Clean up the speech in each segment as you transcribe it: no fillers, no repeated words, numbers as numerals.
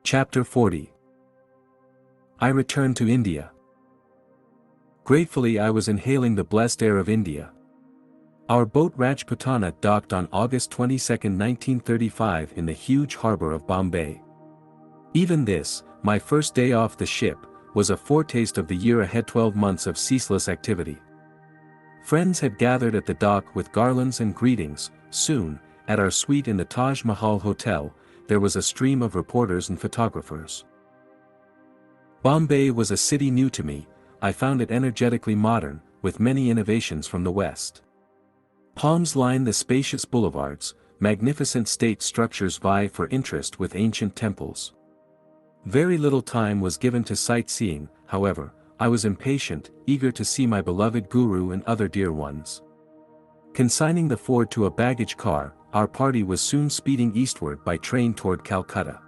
Chapter 40. I returned to India. Gratefully I was inhaling the blessed air of India. Our boat Rajputana docked on August 22, 1935 in the huge harbour of Bombay. Even this, my first day off the ship, was a foretaste of the year ahead. 12 months of ceaseless activity. Friends had gathered at the dock with garlands and greetings. Soon, at our suite in the Taj Mahal Hotel, there was a stream of reporters and photographers. Bombay was a city new to me. I found it energetically modern, with many innovations from the West. Palms line the spacious boulevards, magnificent state structures vie for interest with ancient temples. Very little time was given to sightseeing, however. I was impatient, eager to see my beloved guru and other dear ones. Consigning the Ford to a baggage car, our party was soon speeding eastward by train toward Calcutta.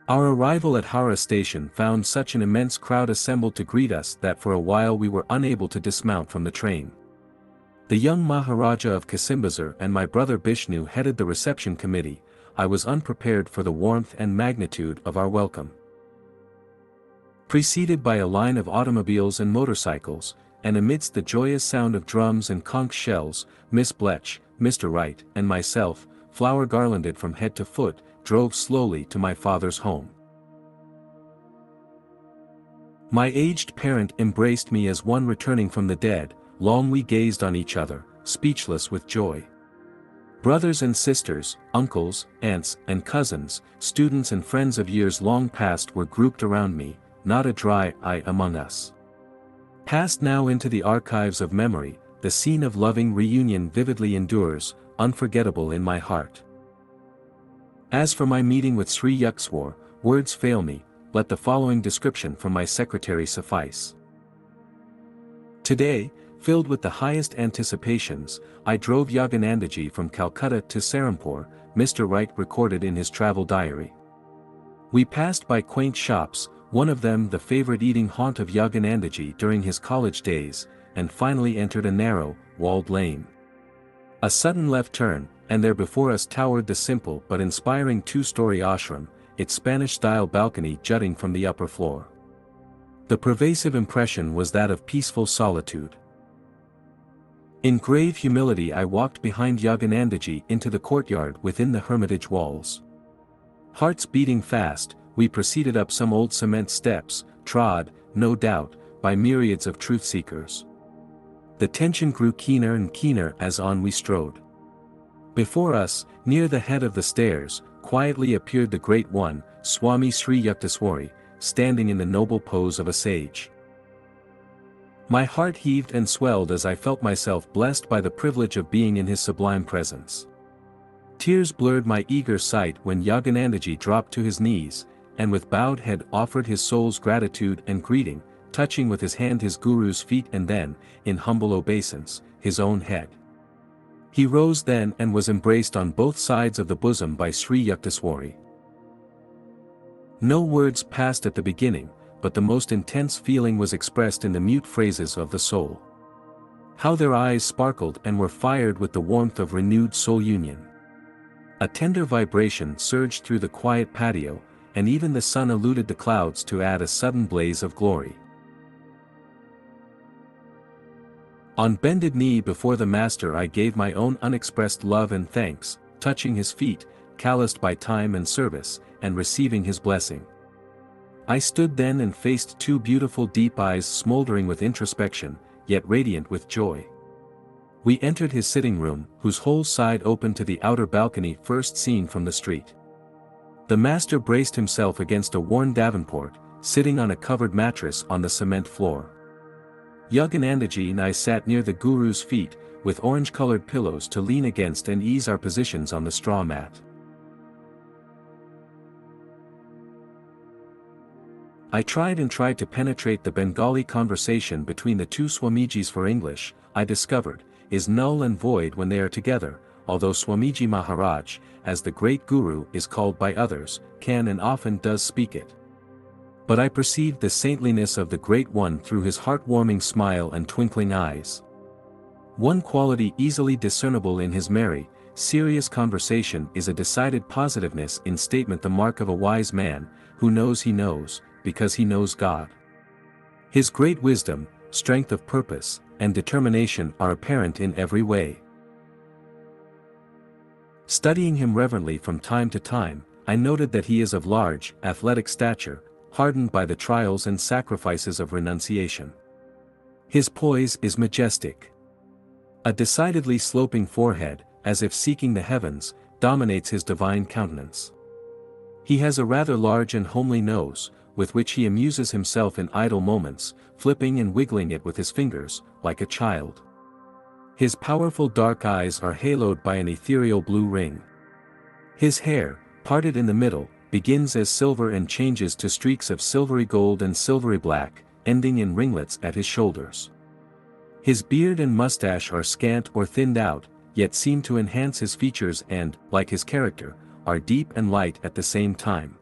Our arrival at Howrah station found such an immense crowd assembled to greet us that for a while we were unable to dismount from the train. The young Maharaja of 𝒀𝙗𝒏𝙖𝒏𝙙𝒂'𝒔 and my brother Bishnu headed the reception committee. I was unprepared for the warmth and magnitude of our welcome. Preceded by a line of automobiles and motorcycles, and amidst the joyous sound of drums and conch shells, Miss Bletch, Mr. Wright, and myself, flower garlanded from head to foot, drove slowly to my father's home. My aged parent embraced me as one returning from the dead. Long we gazed on each other, speechless with joy. Brothers and sisters, uncles, aunts, and cousins, students and friends of years long past were grouped around me, not a dry eye among us. Passed now into the archives of memory, the scene of loving reunion vividly endures, unforgettable in my heart. As for my meeting with Sri Yukswar, words fail me. Let the following description from my secretary suffice. Today, filled with the highest anticipations, I drove Yoganandaji from Calcutta to Serampore, Mr. Wright recorded in his travel diary. We passed by quaint shops, one of them the favorite eating haunt of Yoganandaji during his college days, and finally entered a narrow, walled lane. A sudden left turn, and there before us towered the simple but inspiring two-story ashram, its Spanish-style balcony jutting from the upper floor. The pervasive impression was that of peaceful solitude. In grave humility I walked behind Yoganandaji into the courtyard within the hermitage walls. Hearts beating fast, we proceeded up some old cement steps, trod, no doubt, by myriads of truth-seekers. The tension grew keener and keener as on we strode. Before us, near the head of the stairs, quietly appeared the Great One, Swami Sri Yukteswari, standing in the noble pose of a sage. My heart heaved and swelled as I felt myself blessed by the privilege of being in his sublime presence. Tears blurred my eager sight when Yoganandaji dropped to his knees, and with bowed head offered his soul's gratitude and greeting, touching with his hand his guru's feet and then, in humble obeisance, his own head. He rose then and was embraced on both sides of the bosom by Sri Yukteswari. No words passed at the beginning, but the most intense feeling was expressed in the mute phrases of the soul. How their eyes sparkled and were fired with the warmth of renewed soul union. A tender vibration surged through the quiet patio, and even the sun eluded the clouds to add a sudden blaze of glory. On bended knee before the Master I gave my own unexpressed love and thanks, touching his feet, calloused by time and service, and receiving his blessing. I stood then and faced two beautiful deep eyes smoldering with introspection, yet radiant with joy. We entered his sitting room, whose whole side opened to the outer balcony first seen from the street. The Master braced himself against a worn davenport, sitting on a covered mattress on the cement floor. Yoganandaji and I sat near the Guru's feet, with orange-colored pillows to lean against and ease our positions on the straw mat. I tried to penetrate the Bengali conversation between the two Swamijis, for English, I discovered, is null and void when they are together, although Swamiji Maharaj, as the great Guru is called by others, can and often does speak it. But I perceived the saintliness of the Great One through his heart-warming smile and twinkling eyes. One quality easily discernible in his merry, serious conversation is a decided positiveness in statement, the mark of a wise man, who knows he knows, because he knows God. His great wisdom, strength of purpose, and determination are apparent in every way. Studying him reverently from time to time, I noted that he is of large, athletic stature, hardened by the trials and sacrifices of renunciation. His poise is majestic. A decidedly sloping forehead, as if seeking the heavens, dominates his divine countenance. He has a rather large and homely nose, with which he amuses himself in idle moments, flipping and wiggling it with his fingers, like a child. His powerful dark eyes are haloed by an ethereal blue ring. His hair, parted in the middle, begins as silver and changes to streaks of silvery gold and silvery black, ending in ringlets at his shoulders. His beard and mustache are scant or thinned out, yet seem to enhance his features and, like his character, are deep and light at the same time.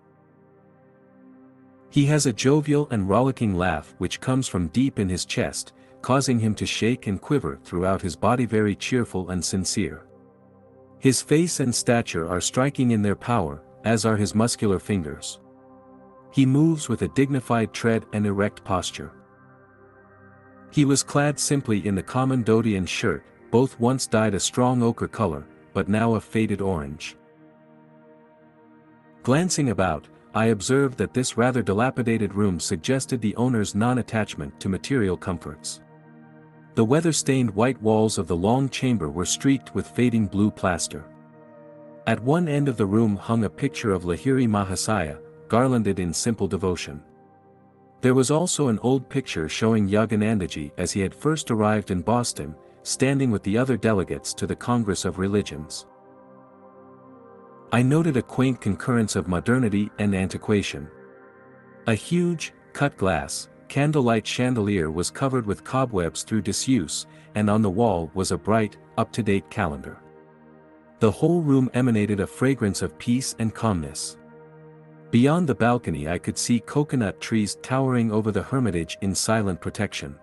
He has a jovial and rollicking laugh which comes from deep in his chest, causing him to shake and quiver throughout his body, very cheerful and sincere. His face and stature are striking in their power, as are his muscular fingers. He moves with a dignified tread and erect posture. He was clad simply in the common dhoti and shirt, both once dyed a strong ochre color, but now a faded orange. Glancing about, I observed that this rather dilapidated room suggested the owner's non-attachment to material comforts. The weather-stained white walls of the long chamber were streaked with fading blue plaster. At one end of the room hung a picture of Lahiri Mahasaya, garlanded in simple devotion. There was also an old picture showing Yoganandaji as he had first arrived in Boston, standing with the other delegates to the Congress of Religions. I noted a quaint concurrence of modernity and antiquation. A huge, cut glass, candlelight chandelier was covered with cobwebs through disuse, and on the wall was a bright, up-to-date calendar. The whole room emanated a fragrance of peace and calmness. Beyond the balcony I could see coconut trees towering over the hermitage in silent protection.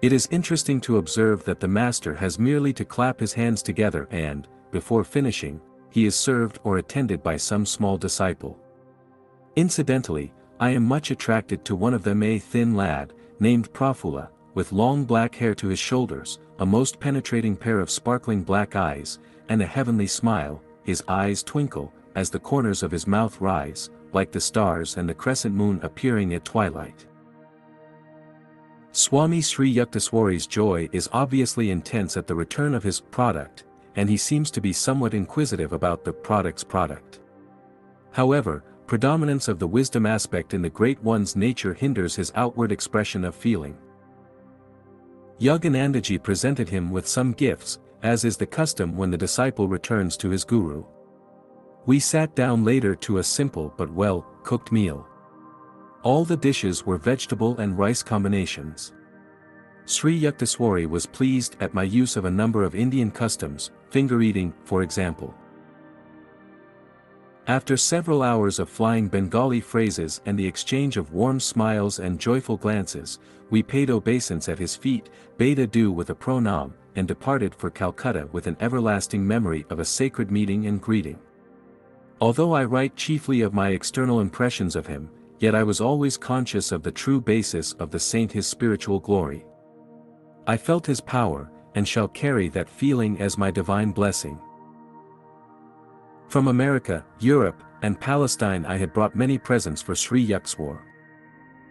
It is interesting to observe that the master has merely to clap his hands together and, before finishing, he is served or attended by some small disciple. Incidentally, I am much attracted to one of them, a thin lad, named Prafulla, with long black hair to his shoulders, a most penetrating pair of sparkling black eyes, and a heavenly smile. His eyes twinkle, as the corners of his mouth rise, like the stars and the crescent moon appearing at twilight. Swami Sri Yukteswari's joy is obviously intense at the return of his product, and he seems to be somewhat inquisitive about the product's product. However, predominance of the wisdom aspect in the Great One's nature hinders his outward expression of feeling. Yoganandaji presented him with some gifts, as is the custom when the disciple returns to his guru. We sat down later to a simple but well-cooked meal. All the dishes were vegetable and rice combinations. Sri Yukteswari was pleased at my use of a number of Indian customs, finger eating, for example. After several hours of flying Bengali phrases and the exchange of warm smiles and joyful glances, we paid obeisance at his feet, bade adieu with a pranam, and departed for Calcutta with an everlasting memory of a sacred meeting and greeting. Although I write chiefly of my external impressions of him, yet I was always conscious of the true basis of the saint, his spiritual glory. I felt his power, and shall carry that feeling as my divine blessing. From America, Europe, and Palestine I had brought many presents for Sri Yukteswar.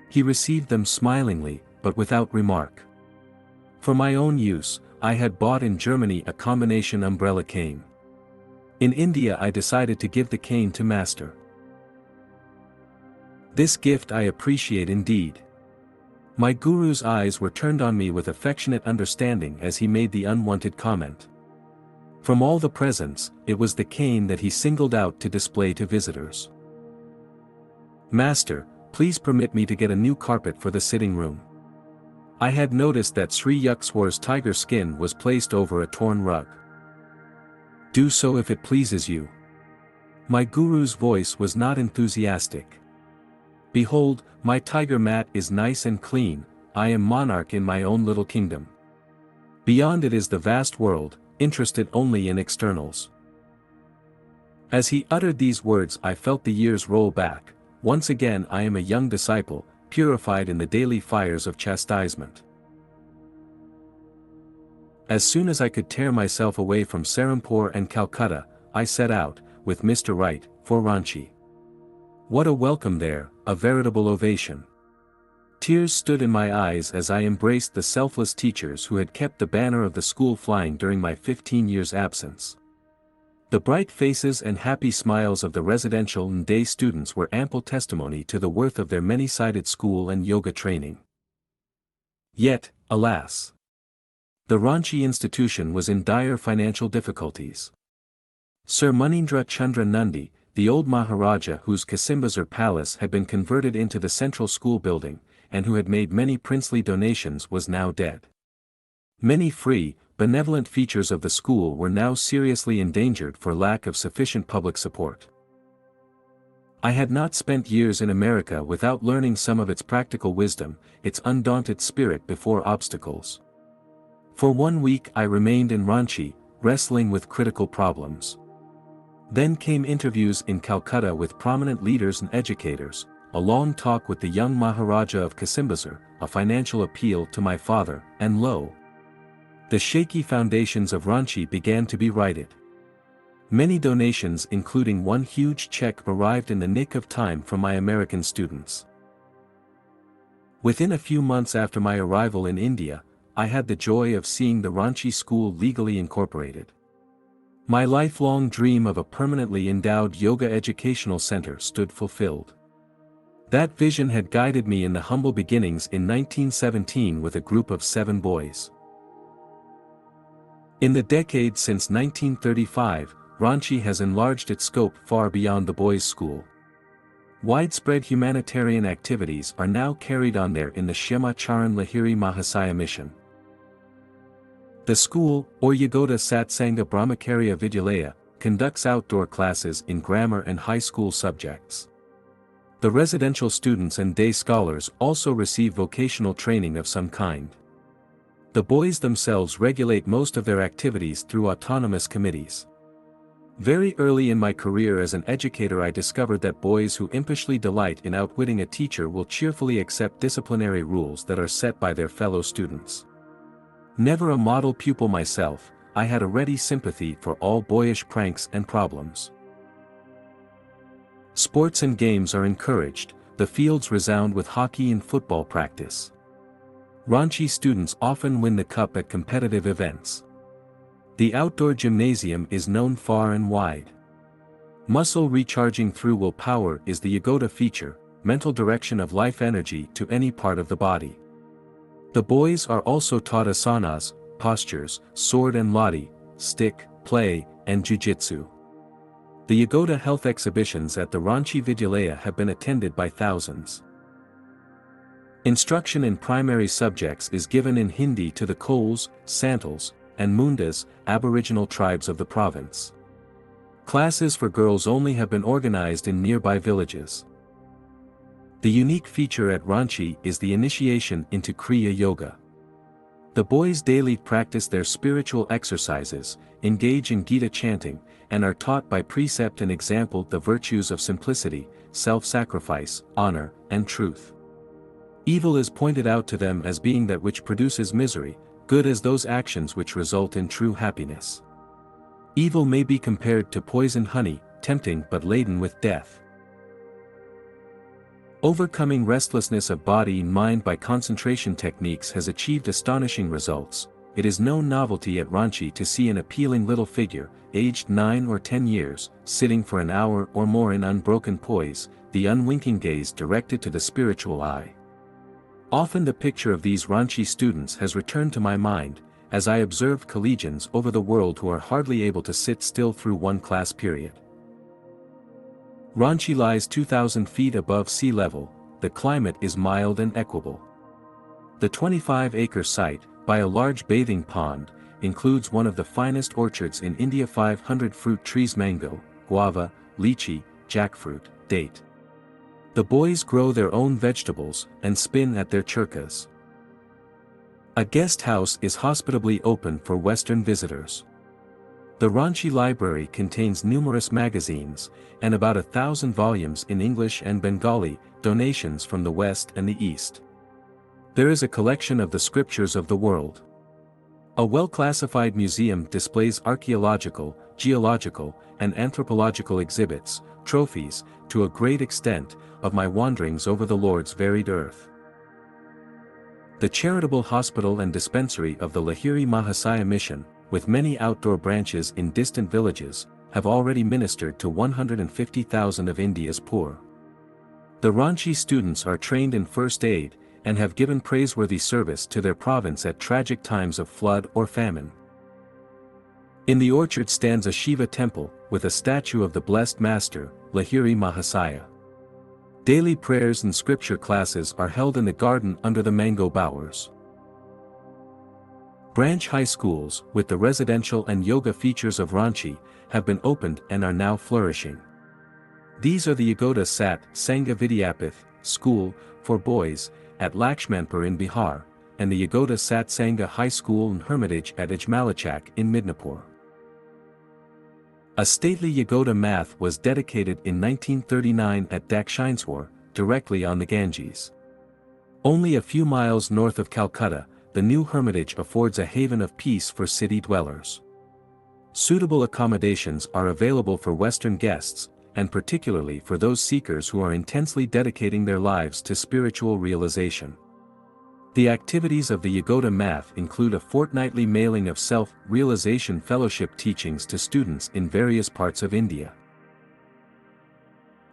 He received them smilingly, but without remark. For my own use, I had bought in Germany a combination umbrella cane. In India I decided to give the cane to Master. This gift I appreciate indeed. My guru's eyes were turned on me with affectionate understanding as he made the unwanted comment. From all the presents, it was the cane that he singled out to display to visitors. Master, please permit me to get a new carpet for the sitting room. I had noticed that Sri Yukteswar's tiger skin was placed over a torn rug. Do so if it pleases you. My guru's voice was not enthusiastic. Behold, my tiger mat is nice and clean, I am monarch in my own little kingdom. Beyond it is the vast world, interested only in externals. As he uttered these words, I felt the years roll back. Once again I am a young disciple, purified in the daily fires of chastisement. As soon as I could tear myself away from Serampore and Calcutta, I set out, with Mr. Wright, for Ranchi. What a welcome there, a veritable ovation. Tears stood in my eyes as I embraced the selfless teachers who had kept the banner of the school flying during my 15 years' absence. The bright faces and happy smiles of the residential and day students were ample testimony to the worth of their many-sided school and yoga training. Yet, alas! The Ranchi institution was in dire financial difficulties. Sir Munindra Chandra Nandi, the old Maharaja whose 𝑘𝒃𝒃 palace had been converted into the central school building, and who had made many princely donations, was now dead. Many free, benevolent features of the school were now seriously endangered for lack of sufficient public support. I had not spent years in America without learning some of its practical wisdom, its undaunted spirit before obstacles. For 1 week I remained in Ranchi, wrestling with critical problems. Then came interviews in Calcutta with prominent leaders and educators, a long talk with the young Maharaja of 𝒀𝒃𝒃, a financial appeal to my father, and lo! The shaky foundations of Ranchi began to be righted. Many donations, including one huge check, arrived in the nick of time from my American students. Within a few months after my arrival in India, I had the joy of seeing the Ranchi school legally incorporated. My lifelong dream of a permanently endowed yoga educational center stood fulfilled. That vision had guided me in the humble beginnings in 1917 with a group of 7 boys. In the decade since 1935, Ranchi has enlarged its scope far beyond the boys' school. Widespread humanitarian activities are now carried on there in the 𝒀𝒑𝒑𝒏𝙖𝒏𝙖𝒏𝙙 Mahasaya mission. The school, 𝑼𝙣𝒍𝒐𝙤𝒂'𝒔 Brahmacharya conducts outdoor classes in grammar and high school subjects. The residential students and day scholars also receive vocational training of some kind. The boys themselves regulate most of their activities through autonomous committees. Very early in my career as an educator I discovered that boys who impishly delight in outwitting a teacher will cheerfully accept disciplinary rules that are set by their fellow students. Never a model pupil myself, I had a ready sympathy for all boyish pranks and problems. Sports and games are encouraged, the fields resound with hockey and football practice. Ranchi students often win the cup at competitive events. The outdoor gymnasium is known far and wide. Muscle recharging through willpower is the Yogoda feature, mental direction of life energy to any part of the body. The boys are also taught asanas, postures, sword and lati, stick, play, and jiu-jitsu. The Yogoda health exhibitions at the Ranchi Vidyalaya have been attended by thousands. Instruction in primary subjects is given in Hindi to the Kols, Santals, and Mundas, Aboriginal tribes of the province. Classes for girls only have been organized in nearby villages. The unique feature at Ranchi is the initiation into Kriya Yoga. The boys daily practice their spiritual exercises, engage in Gita chanting, and are taught by precept and example the virtues of simplicity, self-sacrifice, honor, and truth. Evil is pointed out to them as being that which produces misery, good as those actions which result in true happiness. Evil may be compared to poisoned honey, tempting but laden with death. Overcoming restlessness of body and mind by concentration techniques has achieved astonishing results. It is no novelty at Ranchi to see an appealing little figure, aged 9 or 10 years, sitting for an hour or more in unbroken poise, the unwinking gaze directed to the spiritual eye. Often the picture of these Ranchi students has returned to my mind, as I observe collegians over the world who are hardly able to sit still through one class period. Ranchi lies 2,000 feet above sea level, the climate is mild and equable. The 25-acre site, by a large bathing pond, includes one of the finest orchards in India. 500 fruit trees: mango, guava, lychee, jackfruit, date. The boys grow their own vegetables and spin at their churkas. A guest house is hospitably open for Western visitors. The Ranchi library contains numerous magazines, and about 1,000 volumes in English and Bengali, donations from the West and the East. There is a collection of the scriptures of the world. A well-classified museum displays archaeological, geological, and anthropological exhibits, trophies, to a great extent, of my wanderings over the Lord's varied earth. The charitable hospital and dispensary of the 𝒀𝒑𝒉 mission, with many outdoor branches in distant villages, have already ministered to 150,000 of India's poor. The Ranchi students are trained in first aid, and have given praiseworthy service to their province at tragic times of flood or famine. In the orchard stands a Shiva temple, with a statue of the Blessed Master, 𝒀𝒑𝒉. Daily prayers and scripture classes are held in the garden under the mango bowers. Branch high schools, with the residential and yoga features of Ranchi, have been opened and are now flourishing. These are the 𝒀𝒑𝒩𝒑𝒂'𝒔 school, for boys, at Lakshmanpur in Bihar, and the 𝒀𝒑𝒩𝒑𝒂'𝒔 High School and Hermitage at 𝑖𝑗𝒑𝒪𝒏𝒂 in Midnapur. A stately Ygota math was dedicated in 1939 at 𝒀𝒑𝒩𝒑𝒂'𝒔, directly on the Ganges. Only a few miles north of Calcutta, the new hermitage affords a haven of peace for city dwellers. Suitable accommodations are available for Western guests, and particularly for those seekers who are intensely dedicating their lives to spiritual realization. The activities of the Ygota math include a fortnightly mailing of self-realization fellowship teachings to students in various parts of India.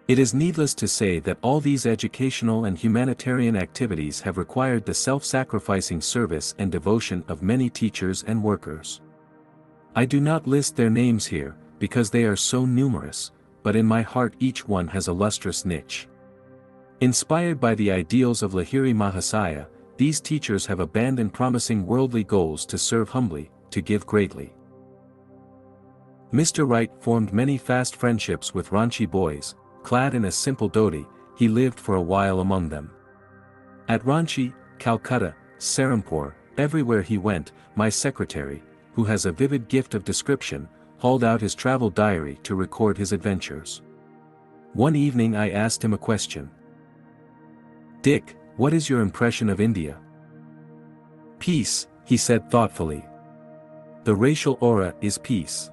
It is needless to say that all these educational and humanitarian activities have required the self-sacrificing service and devotion of many teachers and workers. I do not list their names here, because they are so numerous, but in my heart each one has a lustrous niche. Inspired by the ideals of 𝒀𝒑𝒉, these teachers have abandoned promising worldly goals to serve humbly, to give greatly. Mr. Wright formed many fast friendships with Ranchi boys. Clad in a simple dhoti, he lived for a while among them. At Ranchi, Calcutta, Serampore, everywhere he went, my secretary, who has a vivid gift of description, hauled out his travel diary to record his adventures. One evening I asked him a question. "Dick, what is your impression of India?" "Peace," he said thoughtfully. "The racial aura is peace.